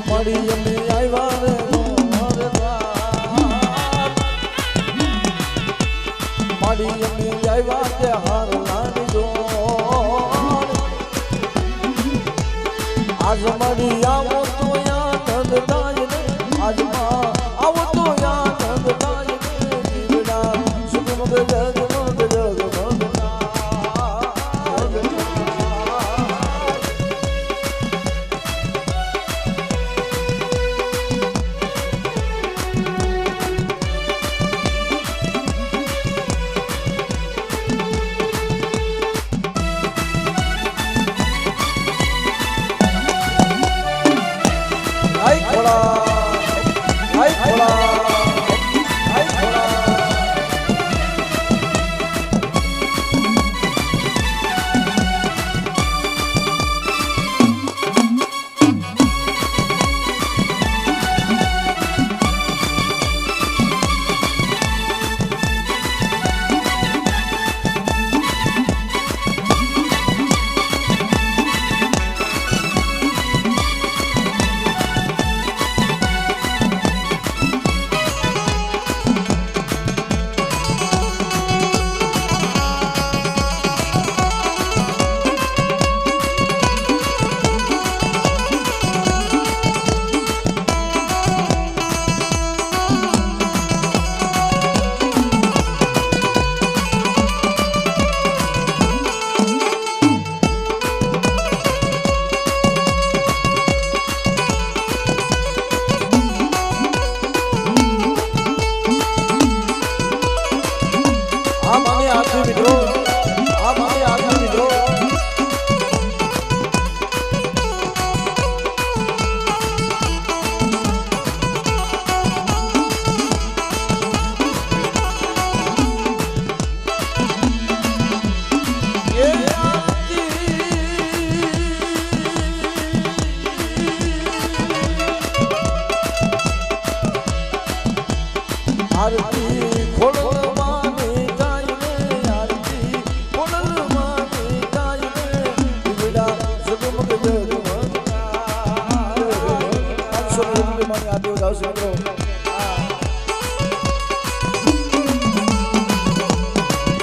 મારી અમે આવ્યા રે મારી અમે આવ્યા તે હાર લાની જો આજ મારી આવો તો યાદ દાય ને આજ આવો તો યાદ દાય ને જીવડા સુખ મગ જગ આરતી ખોલ માને જાય ને આરતી ખોલ માને જાય ને જીવડા સુગમગ જગમગા આસો રૂપે માને આદેવ દાવસે મિત્રો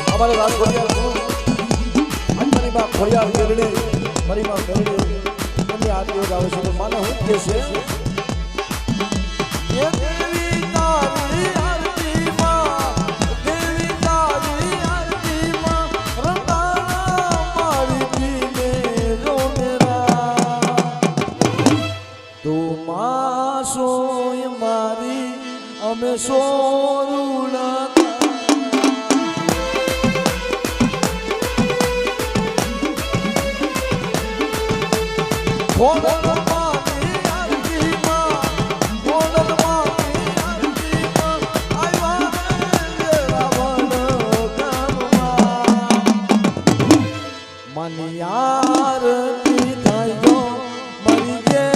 અમારે વાત ખોડિયાર અંતની બા ખોડિયાર કેરડી મારી માં કેરડી એની આદેવ દાવસે તો માને હું કે છે અમે સોરુણા ખોલ માની આરતી માં ખોલ માની આરતી માં આવ્યા રાવણ ગામમાં માની આરતી થાય જો મરી ગે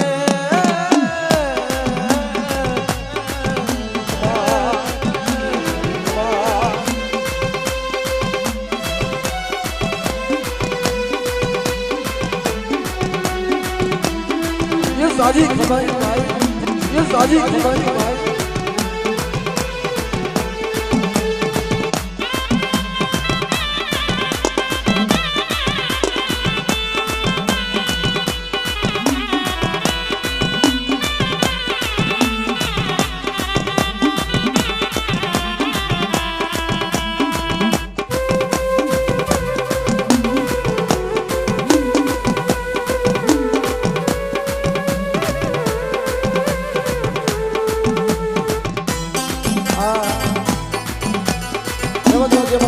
साजी खबाई भाई ये साजी खबाई भाई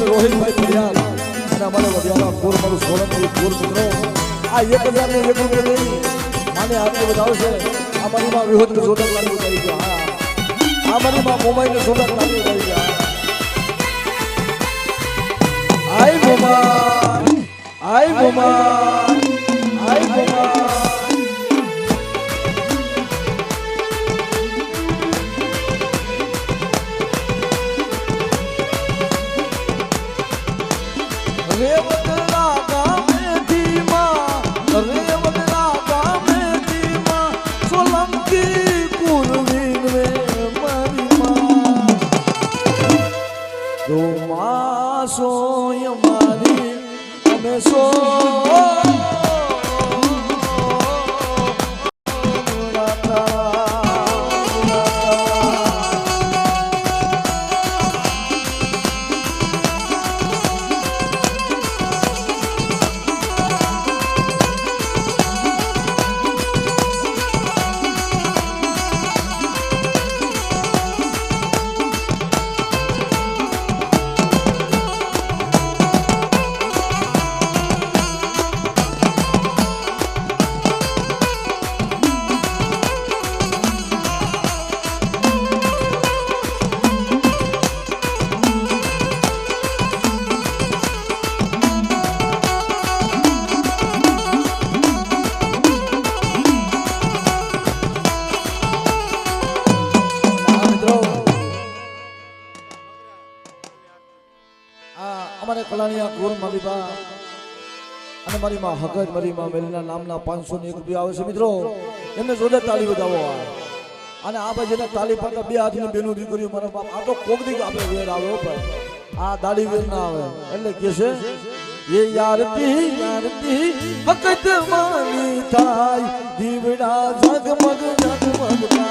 રોહિતભાઈ પડિયાલ અને અમારા વડિયાના પૂર મારું સોલંકી પૂર મિત્રો આ 1000 ને 1 રૂપિયા દઈ માને આપી બતાવશે આ મારી માં વિહોત કે સોદક લાગુ કરી ગયા હા આ મારી માં મોબાઈલ ને સોદક લાગુ કરી ગયા આય બોમા આય બોમા આય બોમા રેવતલા ગામે થી માં સોલંકી અમારે કલાણીયા કુર મારી બા અને મારી માં હકત મારી માં મેલીના નામના 501 રૂપિયા આવે છે મિત્રો એમને જોડે તાળી બજાવો અને આ ભાઈ જેને તાળી પાડતા બે હાથની બેનું દીકરીઓ મારા બાપ આ તો કોક દી આપણે વેર આવે પણ આ દાડી વેર ના આવે એટલે કે છે ये यारती वक्त मानी थाई दीवड़ा जगमग जगमगता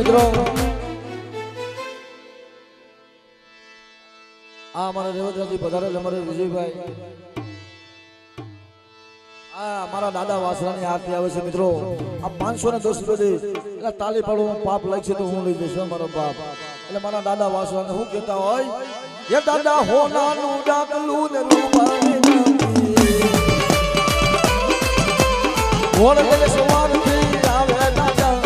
મિત્રો આ અમારા રેવતરાજી પધારેલ અમારે વિજયભાઈ આ મારા દાદા વાસરાની આરતી આવે છે મિત્રો આ 510 રૂપિયા એટલે તાલી પાડવામાં પાપ લાગશે તો હું લઈ જઈશ મારો બાપ એટલે મારા દાદા વાસરાને હું કહેતા હોય એ દાદા હોનાનું ડાકલું ને રૂપાને હોળ ગલે સવાર થઈ આવે દાદા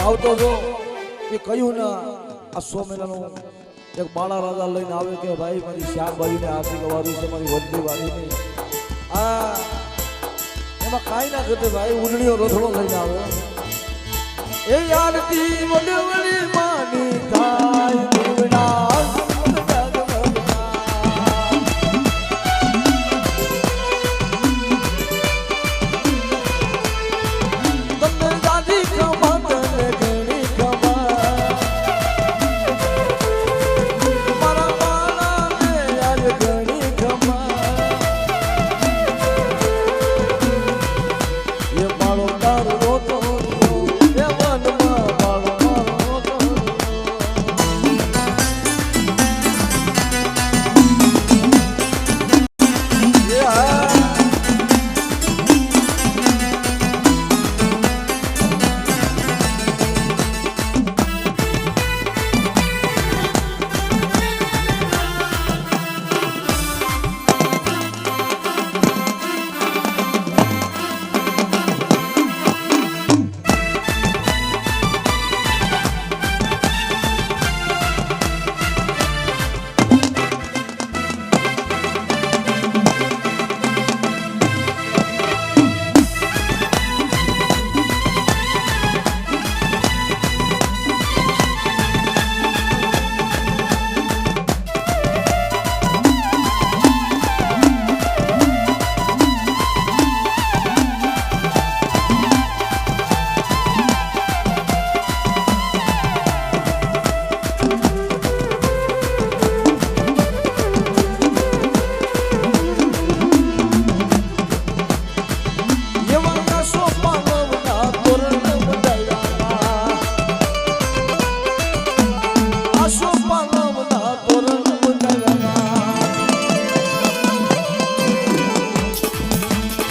આવતો જો એ કહ્યું ને આ 100 મહિનાનું એક બાળા રાજા લઈને આવે કે ભાઈ મારી શ્યામભાઈને આરતી ગવાવી છે મારી વંદી વાળીની આ એમાં કાંઈ ના ઘટે ભાઈ ઉડણીઓ રોથડો લઈને આવે એ આરતી વડવડી માની થાય દેવના તમને દાદી ખબર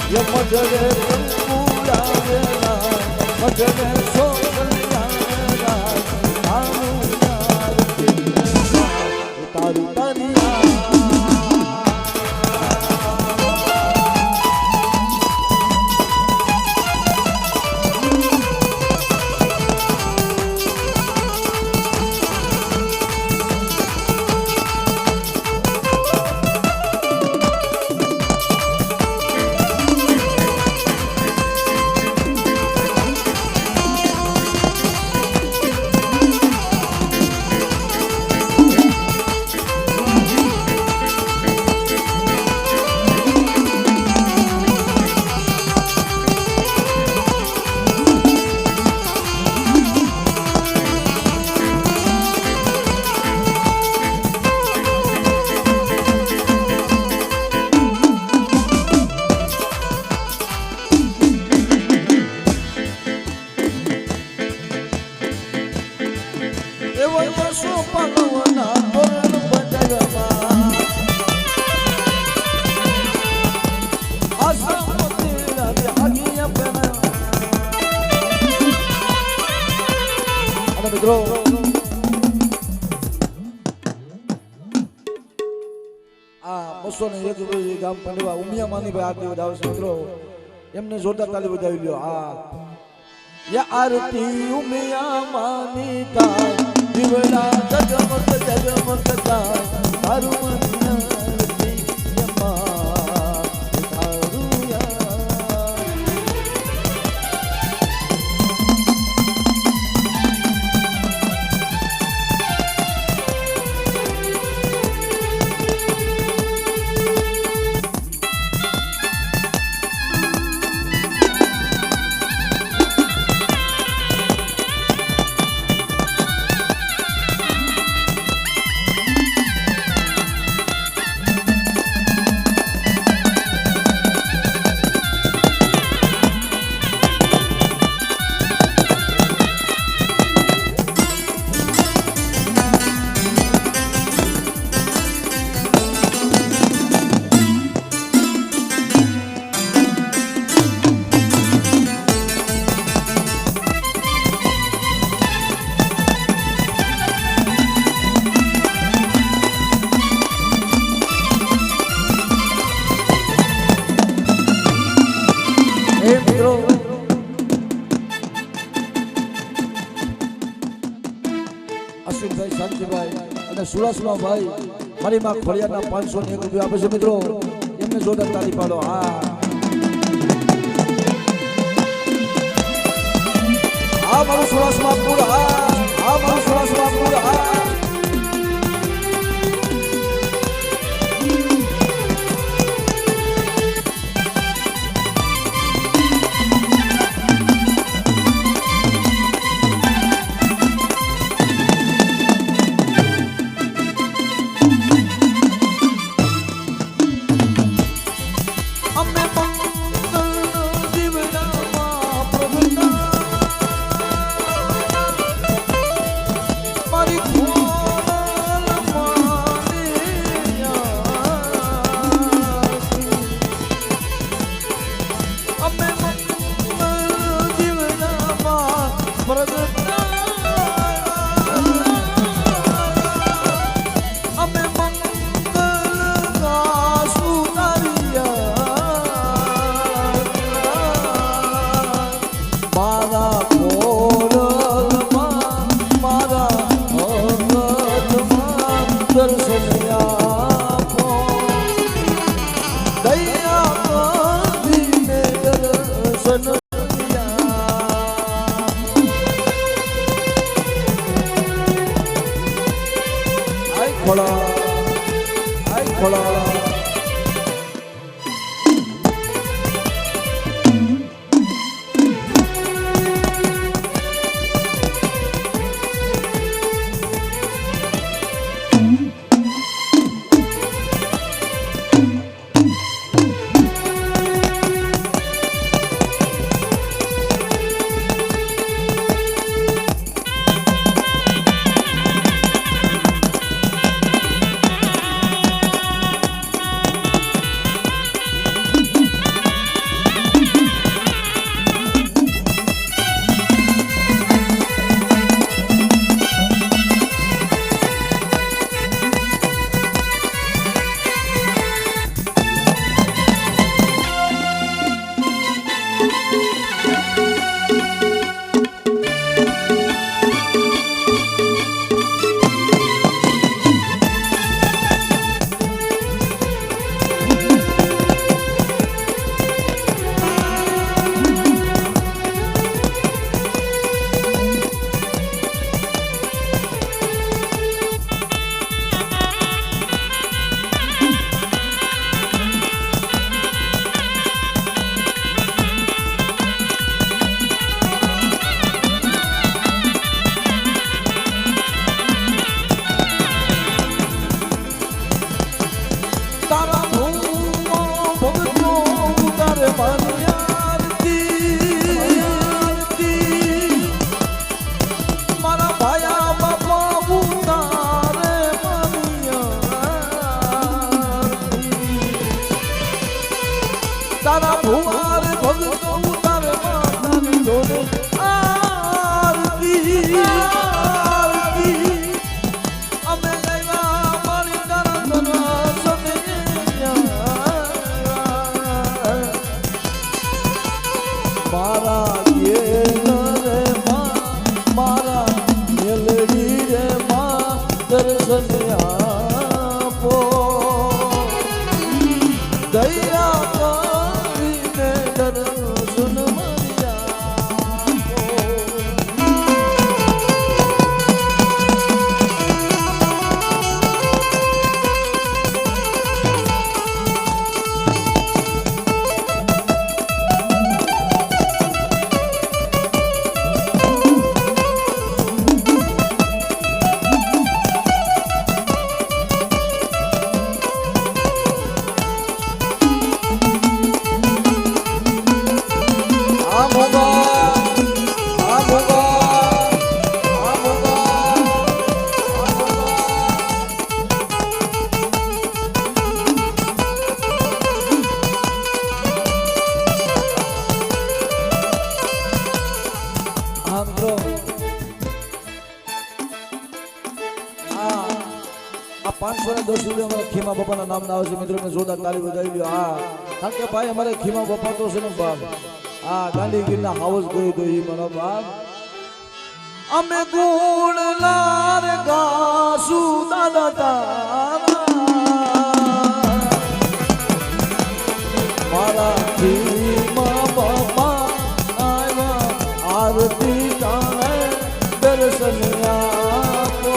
મજરે કંકુડાવેલા મજરે સોગલિયારા તારું યાર તારું તારી મિત્રો આ 201 ગામ પંડવા ઉમિયા માની ભાઈ આરતી વધાવે છે મિત્રો એમને જોરદાર તાલી બજાવી લ્યો હા યા આરતી ઉમિયા માની તા દીવડા જગમગ જગમગ તા તારું મન અશ્વિનભાઈ શાંતિભાઈ અને સુરાસુરા ભાઈ મારી માં ખોડિયારના 501 રૂપિયા આપે છે મિત્રો એમને જોરદાર તાળી પાડો હા મારું સુરાસુરા પૂર હા મારું સુરાસુરા પૂર હા તારા ભુવાર ભગતો તારે માતાની જોડે આરતી આરતી અમે ગયા મારી તારા દરવાજે મારા રે મારા મેલડી રે માં દર્શન આપો દયા કરીને દર્શન ખીમા બાપાના નામ ના આવે છે મિત્રો, જોરદાર તાળી બજાવી લો. હા, કારણ કે ભાઈ અમારે ખીમા બાપા તો છે ને બાપ, હા ગાંધીગીરના હાઉસ ગયું તો એ મારો બાપ. અમે ગુણ લાર ગાસુ દાદા તારા મારા ખીમા બાપા આવ્યા આરતી તારે દર્શન આપો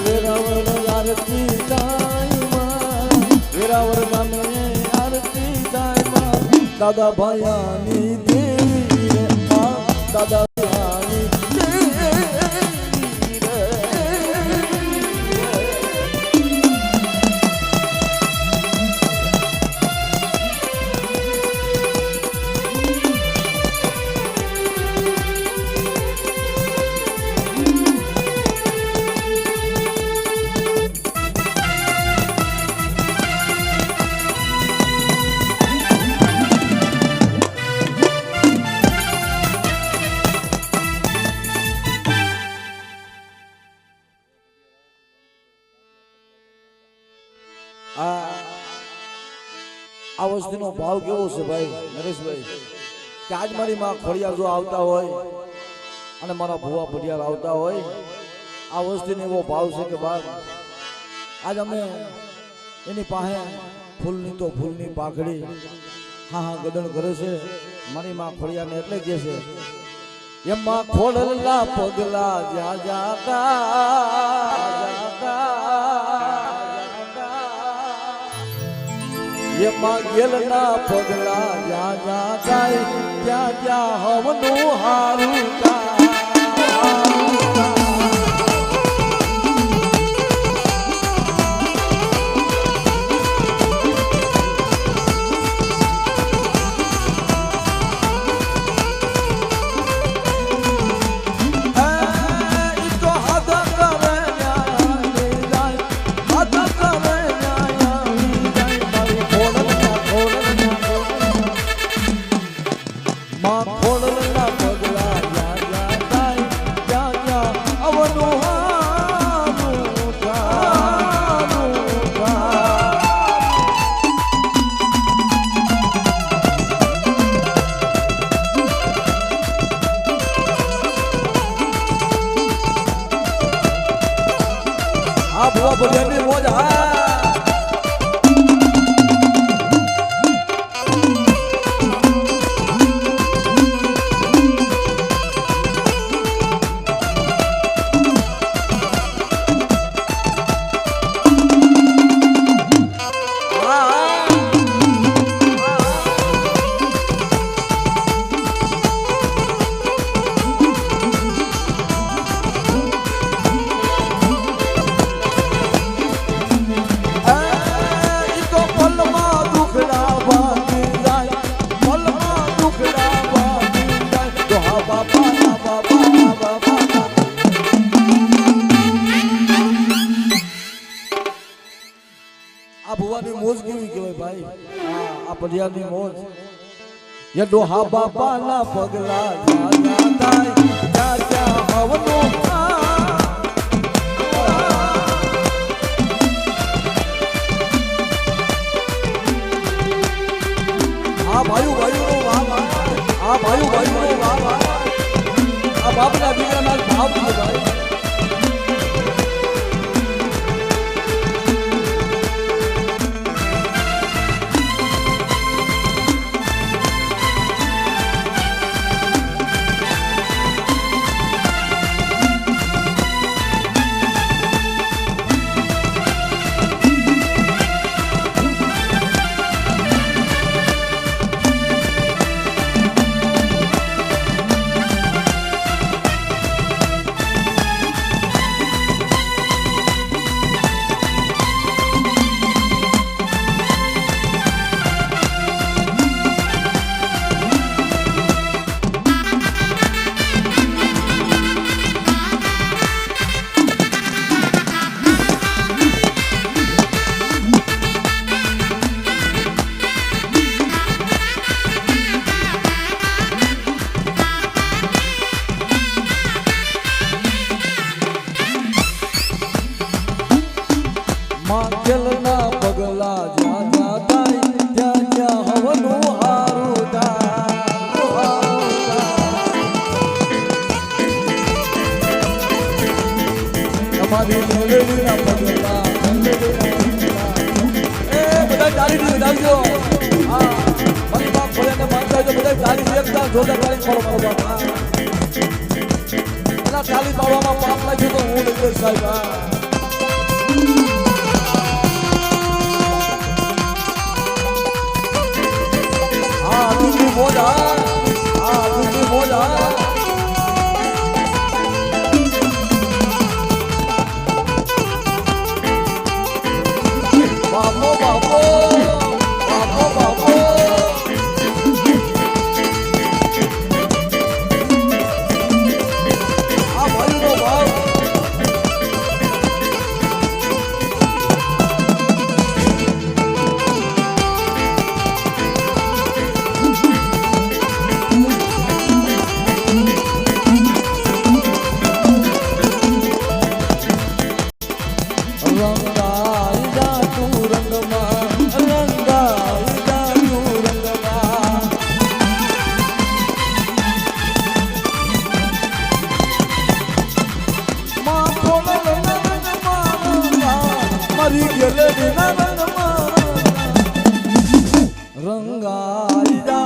વેરાવર આરતી તાઈમાં વેરાવર ગામે આરતી તાઈમાં દાદા ભાયાની દેવી રે દાદા ભાયાની દેવી રે. આ વસ્તુનો ભાવ કેવો છે ભાઈ નરેશભાઈ, કે આજ મારી માં ખોડિયાર જો આવતા હોય અને મારા ભુવા ભડિયાર આવતા હોય, આ વસ્તુનો એવો ભાવ છે કે બાપ આજ અમે એની પાસે ફૂલની તો ફૂલની પાખડી હા હા ગદણ કરે છે. મારી માં ખોડિયારને એટલે કહે છે એમાં ખોડલા પગલા જ્યાં જાતા એમાં ગેલના પગલા જ્યાં જ્યાં જાય ત્યાં ત્યાં હવનું હારું આ ભુવા ભજનની મોજ હા મોજ કેવી કહેવાય ભાઈ આ પડિયાની મોજ ये डोहा बाबा ना पगला जाता क्या क्या हवनो हाँ भाई नो वाह वाह हाँ भाई नो वाह वाह આ બાપના દીકરાના ભાવ છે ભાઈ ચલના પગલા જ્યાં જ્યાં થાય ત્યાં ત્યાં હવનું હારું તમારી મેળવીના પગલા એ બધા ચાલી દીધું ચાલજો હા મારી બાપ ભોળાને માનતા હોય તો બધા ચાલી એકતા જોતા ચાલી પાડો બાબા એના ચાલી પાડવામાં પાપ લાગ્યું તો હું લઈ જઈશ સાહેબ મોજા આ દુઃખી મોજા બાપો બાપો બાપો બાપો આ ભાઈનો ભાવ રંગાઈ